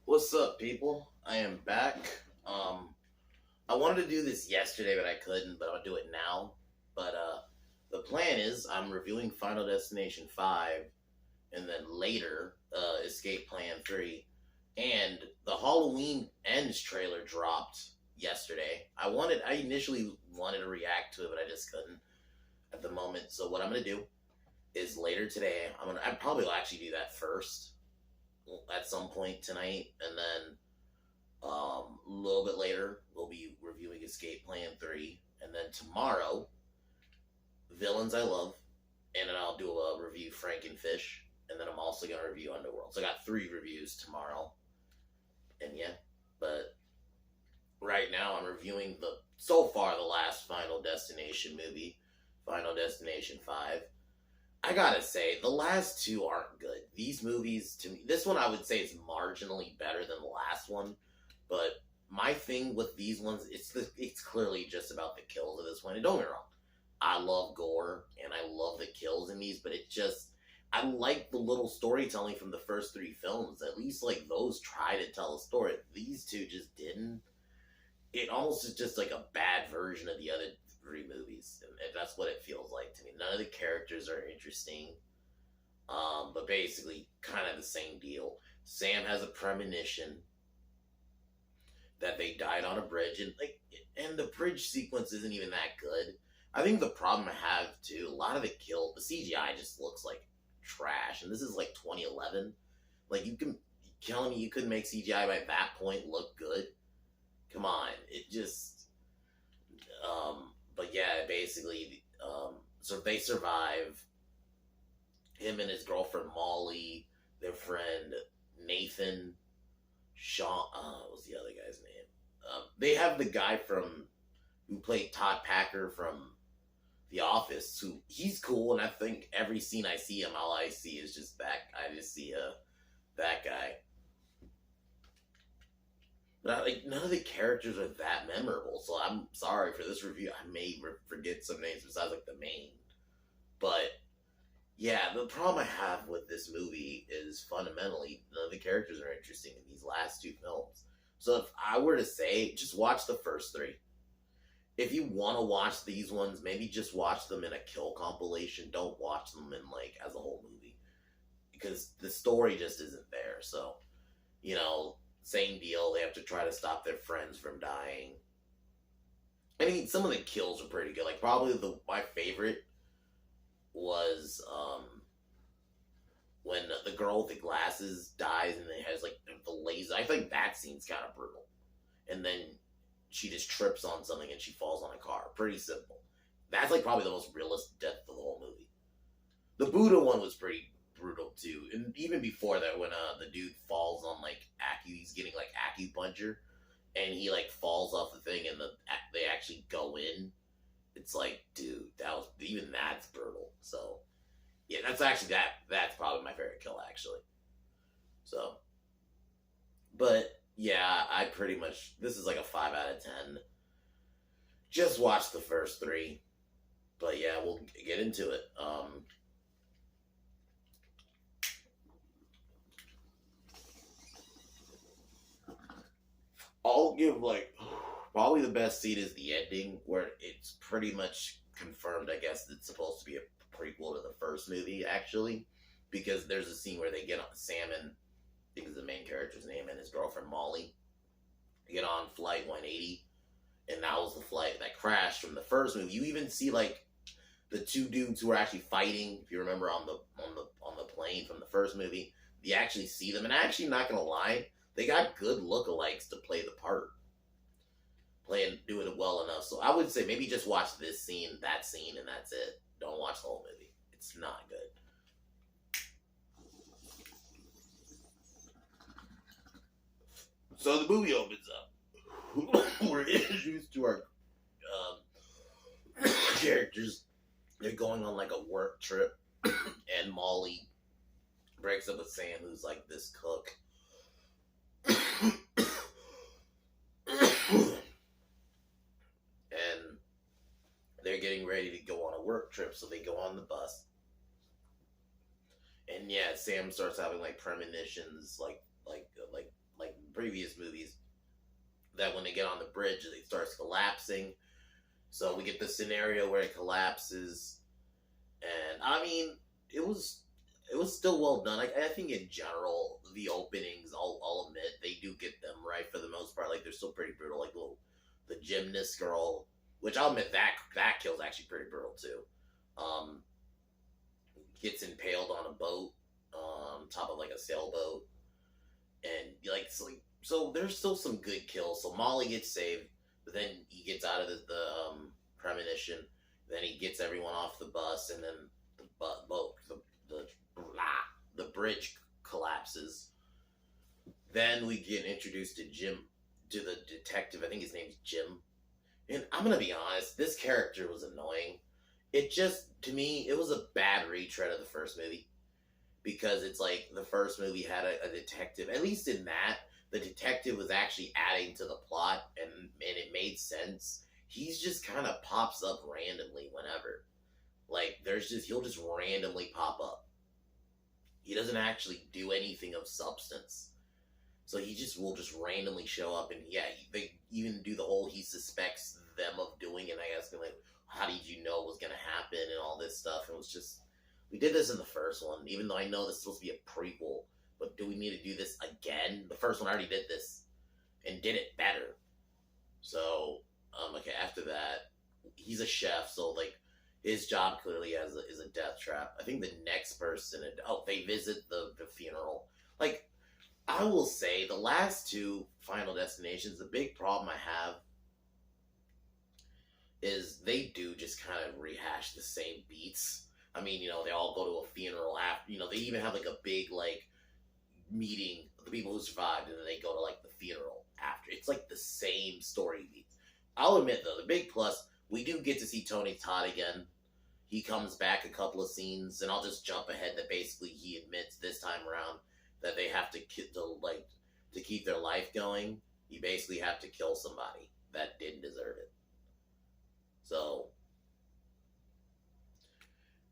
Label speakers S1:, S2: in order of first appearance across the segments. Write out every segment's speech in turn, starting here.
S1: What's up, people? I am back. I wanted to do this yesterday, but I couldn't. But I'll do it now. But the plan is I'm reviewing Final Destination 5, and then later Escape Plan 3, and the Halloween Ends trailer dropped yesterday. I initially wanted to react to it, but I just couldn't at the moment. So what I'm gonna do is later today. I probably will actually do that first at some point tonight, and then a little bit later, we'll be reviewing Escape Plan 3. And then tomorrow, Villains I Love. And then I'll do a review Frankenfish. And then I'm also going to review Underworld. So I got 3 reviews tomorrow. And yeah, but right now I'm reviewing so far, the last Final Destination movie, Final Destination 5. I gotta say, the last 2 aren't good. These movies, to me, this one I would say is marginally better than the last one. But my thing with these ones, it's clearly just about the kills of this one. And don't get me wrong, I love gore and I love the kills in these, but I like the little storytelling from the first 3 films. At least like those try to tell a story. These 2 just didn't. It almost is just like a bad version of the other 3 movies, and that's what it feels like to me. None of the characters are interesting, but basically kind of the same deal. Sam has a premonition that they died on a bridge, and the bridge sequence isn't even that good. I think the problem I have too, a lot of the CGI just looks like trash, and this is like 2011. Like you're telling me you couldn't make CGI by that point look good? Come on, it just. But yeah, basically, so they survive. Him and his girlfriend Molly, their friend Nathan, Sean. What's the other guy's name? They have the guy who played Todd Packer from The Office. Who he's cool, and I think every scene I see him, all I see is just that. I just see that guy. But none of the characters are that memorable, so I'm sorry for this review. I may forget some names besides like the main. But yeah, the problem I have with this movie is fundamentally none of the characters are interesting in these last 2 films. So if I were to say, just watch the first 3. If you want to watch these ones, maybe just watch them in a kill compilation. Don't watch them in as a whole movie, because the story just isn't there. So, same deal. They have to try to stop their friends from dying. I mean, some of the kills are pretty good. Like probably my favorite was when the girl with the glasses dies and it has like the laser. I think that scene's kind of brutal. And then she just trips on something and she falls on a car. Pretty simple. That's like probably the most realistic death of the whole movie. The Buddha one was pretty brutal too, and even before that, when the dude falls on he's getting acupuncture, and he falls off the thing, and they actually go in. It's like, dude, that's brutal. So yeah, that's probably my favorite kill actually. So, but yeah, I pretty much, this is like a 5 out of 10. Just watch the first 3, but yeah, we'll get into it. I'll give probably the best scene is the ending, where it's pretty much confirmed. I guess it's supposed to be a prequel to the first movie, actually, because there's a scene where they get on Sam and I think is the main character's name, and his girlfriend Molly get on flight 180, and that was the flight that crashed from the first movie. You even see the 2 dudes who were actually fighting, if you remember, on the plane from the first movie. You actually see them, and actually, not gonna lie, they got good lookalikes to play the part, doing it well enough. So I would say maybe just watch this scene, that scene, and that's it. Don't watch the whole movie. It's not good. So the movie opens up. We're introduced to our characters. They're going on a work trip, and Molly breaks up with Sam, who's this cook. And they're getting ready to go on a work trip, so they go on the bus. And yeah, Sam starts having premonitions, previous movies that when they get on the bridge, it starts collapsing. So we get the scenario where it collapses, and I mean, it was it was still well done. I think in general, the openings, I'll admit, they do get them right for the most part. Like they're still pretty brutal. Like the gymnast girl, which I'll admit that kill's actually pretty brutal too. Um, gets impaled on a boat, top of like a sailboat, and so there's still some good kills. So Molly gets saved, but then he gets out of the premonition. Then he gets everyone off the bus, and then the boat the bridge collapses. Then we get introduced to Jim, to the detective. I think his name's Jim. And I'm gonna be honest, this character was annoying. It just, to me, it was a bad retread of the first movie, because it's like the first movie had a detective. At least in that, the detective was actually adding to the plot, and it made sense. He's just kind of pops up randomly whenever. Like he'll just randomly pop up. He doesn't actually do anything of substance. So he just will just randomly show up, and yeah, they even do the whole he suspects them of doing it. And I ask him like, how did you know it was gonna happen and all this stuff? And it was just, we did this in the first one, even though I know this is supposed to be a prequel. But do we need to do this again? The first one already did this and did it better. So okay, after that, he's a chef, so like his job clearly is a death trap. I think the next person, they visit the funeral. Like, I will say the last two Final Destinations, the big problem I have is they do just kind of rehash the same beats. I mean, they all go to a funeral after, they even have like a big like meeting of the people who survived, and then they go to like the funeral after. It's like the same story beats. I'll admit though, the big plus, we do get to see Tony Todd again. He comes back a couple of scenes, and I'll just jump ahead that basically he admits this time around that they have to keep their life going. You basically have to kill somebody that didn't deserve it. So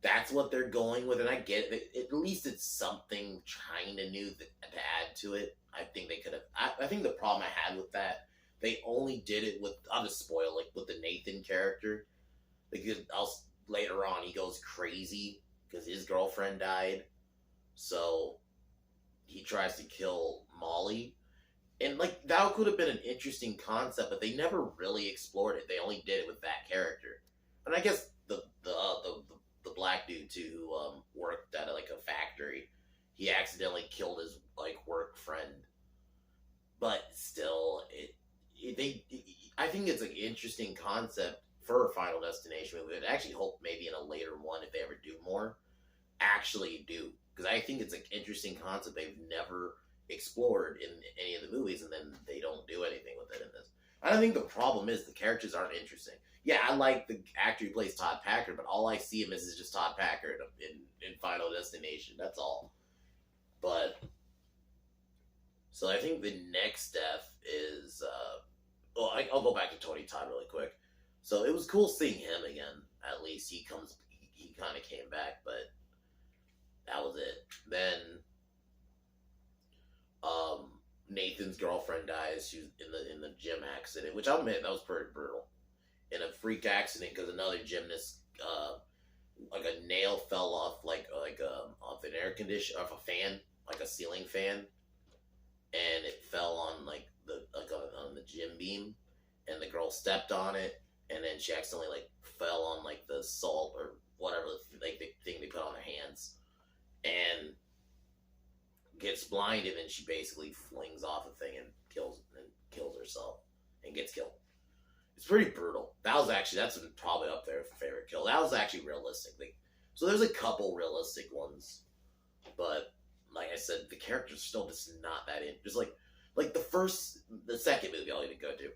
S1: that's what they're going with, and I get it. At least it's something kind of new to add to it. I think they could have. I think the problem I had with that, they only did it with. I'll just spoil, like with the Nathan character, because later on he goes crazy because his girlfriend died, so he tries to kill Molly, and like that could have been an interesting concept, but they never really explored it. They only did it with that character, and I guess the black dude too, who worked at like a factory, he accidentally killed his like work friend, but still, I think it's an interesting concept for a Final Destination movie. I'd actually hope maybe in a later one, if they ever do more, actually do, because I think it's an interesting concept they've never explored in any of the movies, and then they don't do anything with it in this. I don't think the problem is the characters aren't interesting. Yeah, I like the actor who plays Todd Packard, but all I see him as is just Todd Packard in Final Destination. That's all. But so I think the next death is I'll go back to Tony Todd really quick. So it was cool seeing him again. At least he kind of came back, but that was it. Then Nathan's girlfriend dies. She's in the gym accident, which I'll admit that was pretty brutal. In a freak accident, because another gymnast, like a nail fell off off an air conditioner, off a fan, like a ceiling fan, and it fell on on the gym beam, and the girl stepped on it, and then she accidentally like fell on like the salt or whatever like the thing they put on her hands, and gets blinded, and she basically flings off a thing and kills herself and gets killed. It's pretty brutal. That's probably up there for favorite kill. That was actually realistic. So there's a couple realistic ones, but like I said, the characters still just not that in. Just like the second movie I'll even go to.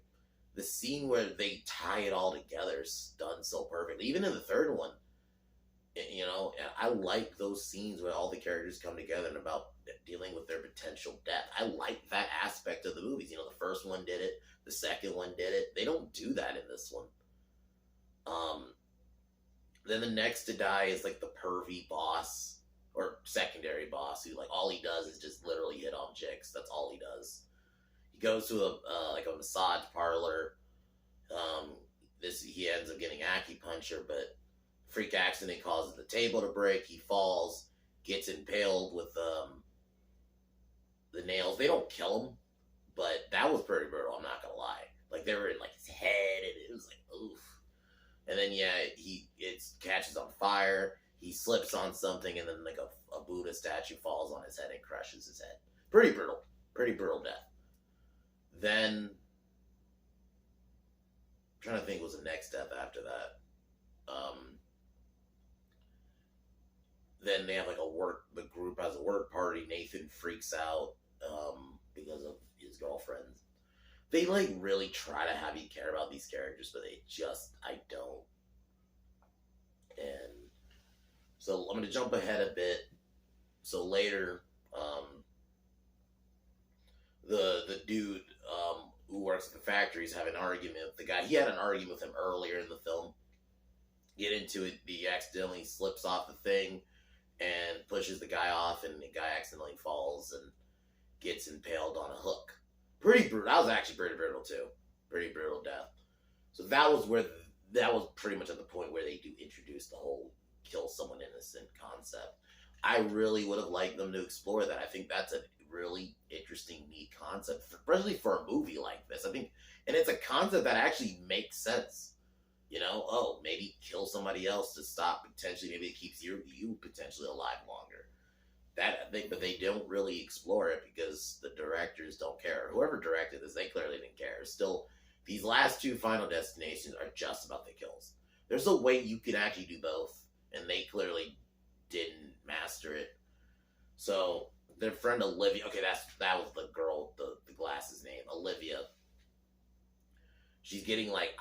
S1: The scene where they tie it all together is done so perfectly. Even in the third one, I like those scenes where all the characters come together and about dealing with their potential death. I like that aspect of the movies. The first one did it. The second one did it. They don't do that in this one. Then the next to die is like the pervy boss or secondary boss who like all he does is just literally hit on chicks. That's all he does. goes to a like a massage parlor. Um, this he ends up getting acupuncture, but freak accident causes the table to break. He falls, gets impaled with the nails. They don't kill him, but that was pretty brutal. I'm not gonna lie. Like they were in like his head, and it was like oof. And then yeah, it catches on fire. He slips on something, and then like a Buddha statue falls on his head and crushes his head. Pretty brutal death. Then I'm trying to think what was the next death after that. Then they have like the group has a work party. Nathan freaks out because of his girlfriends. They like really try to have you care about these characters, but I don't. And so I'm gonna jump ahead a bit. So later, the dude who works at the factory is having an argument with the guy. He had an argument with him earlier in the film. Get into it, he accidentally slips off the thing and pushes the guy off, and the guy accidentally falls and gets impaled on a hook. Pretty brutal. That was actually pretty brutal too. Pretty brutal death. So that was pretty much at the point where they do introduce the whole kill someone innocent concept. I really would have liked them to explore that. I think that's a really interesting, neat concept, especially for a movie like this. I think, and it's a concept that actually makes sense. You know, oh, maybe kill somebody else to stop potentially. Maybe it keeps you potentially alive longer. But they don't really explore it because the directors don't care. Whoever directed this, they clearly didn't care. Still, these last two Final Destinations are just about the kills. There's a way you can actually do both, and they clearly didn't master it. So their friend Olivia, okay, that was the girl, the glasses name, Olivia. She's getting like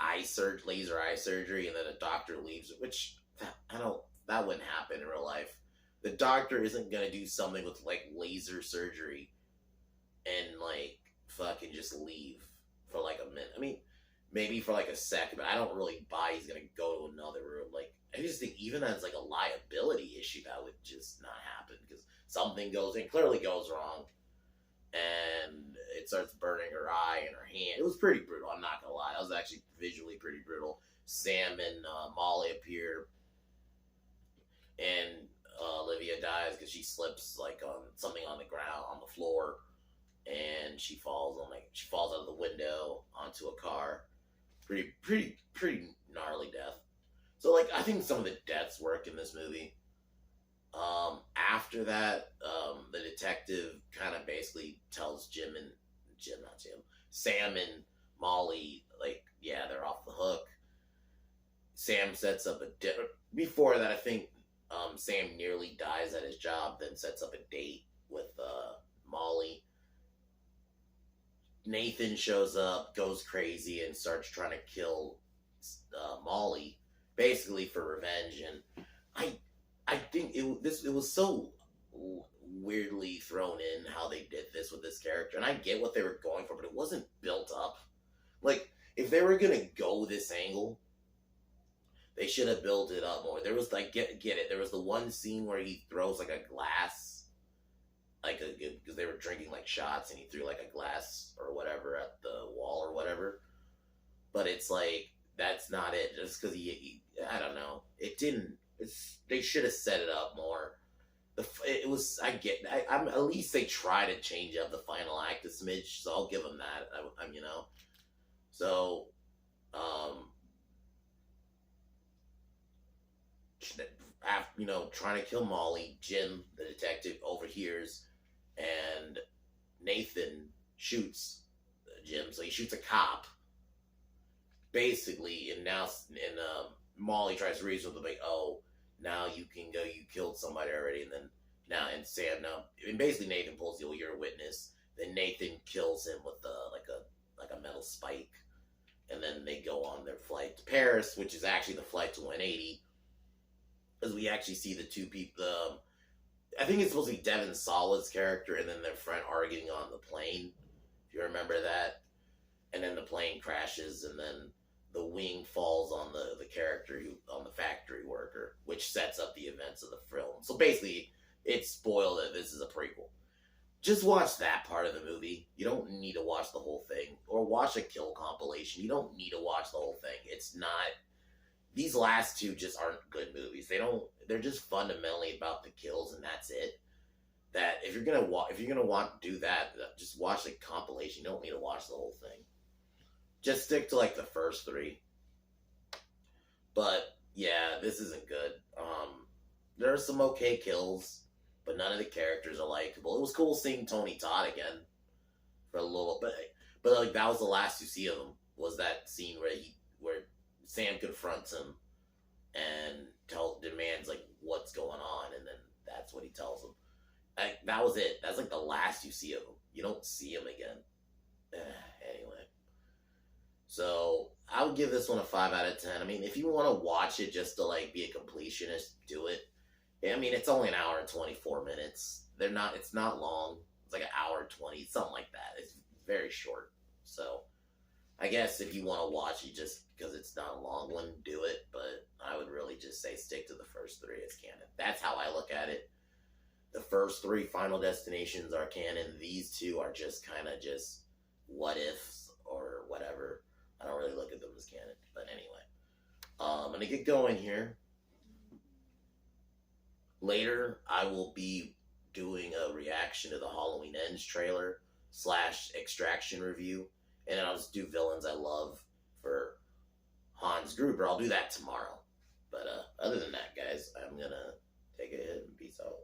S1: laser eye surgery, and then a doctor leaves, which that wouldn't happen in real life. The doctor isn't gonna do something with like laser surgery and like fucking just leave for like a minute. I mean, maybe for like a second, but I don't really buy he's gonna go to another room. Like, I just think even as like a liability issue, that would just not happen because something clearly goes wrong, and it starts burning her eye and her hand. It was pretty brutal. I'm not gonna lie. It was actually visually pretty brutal. Sam and Molly appear, and Olivia dies because she slips like on something on the ground on the floor, and she falls out of the window onto a car. Pretty gnarly death. So like I think some of the deaths work in this movie. After that, the detective kind of basically tells Sam and Molly, like, yeah, they're off the hook. Sam sets up before that, I think Sam nearly dies at his job, then sets up a date with Molly. Nathan shows up, goes crazy, and starts trying to kill Molly, basically for revenge. And I think it was so weirdly thrown in how they did this with this character, and I get what they were going for, but it wasn't built up. Like, if they were gonna go this angle, they should have built it up more. There was like get it. There was the one scene where he throws like a glass, because they were drinking like shots, and he threw like a glass or whatever at the wall or whatever. But it's like that's not it. Just because he I don't know. It didn't. They should have set it up more. I'm at least they try to change up the final act a smidge, so I'll give them that. I'm so after trying to kill Molly, Jim the detective overhears, and Nathan shoots Jim. So he shoots a cop, basically, and Molly tries to reason with him, like, oh, now you can go, you killed somebody already, and Sam and basically Nathan pulls the, well, you're a witness. Then Nathan kills him with like a metal spike, and then they go on their flight to Paris, which is actually the flight to 180, as we actually see the two people. I think it's supposed to be Devon Sawa's character and then their friend arguing on the plane, if you remember that. And then the plane crashes, and then the wing falls on the character on the factory worker, which sets up the events of the film. So basically, it's spoiled that this is a prequel. just watch that part of the movie. You don't need to watch the whole thing, or watch a kill compilation. You don't need to watch the whole thing. It's not. These last two just aren't good movies. They don't. They're just fundamentally about the kills, and that's it. That if you're gonna want to do that, just watch the compilation. You don't need to watch the whole thing. Just stick to like the first three. But yeah, this isn't good. There are some okay kills, but none of the characters are likable. It was cool seeing Tony Todd again for a little bit, but like that was the last you see of him. Was that scene where Sam confronts him and demands like what's going on, and then that's what he tells him. Like, that was it. That's like the last you see of him. You don't see him again. Anyway, so I would give this one a 5 out of 10. I mean, if you want to watch it just to like be a completionist, do it. I mean, it's only an hour and 24 minutes. It's not long. It's like an hour and 20, something like that. It's very short. So I guess if you want to watch it just because it's not a long one, do it. But I would really just say stick to the first three as canon. That's how I look at it. The first three Final Destinations are canon. These two are just kind of just what ifs or whatever. I don't really look at them as canon. But anyway, I'm going to get going here. Later, I will be doing a reaction to the Halloween Ends trailer / Extraction review. And then I'll just do Villains I Love for Hans Gruber. I'll do that tomorrow. But other than that, guys, I'm going to take a hit and peace out.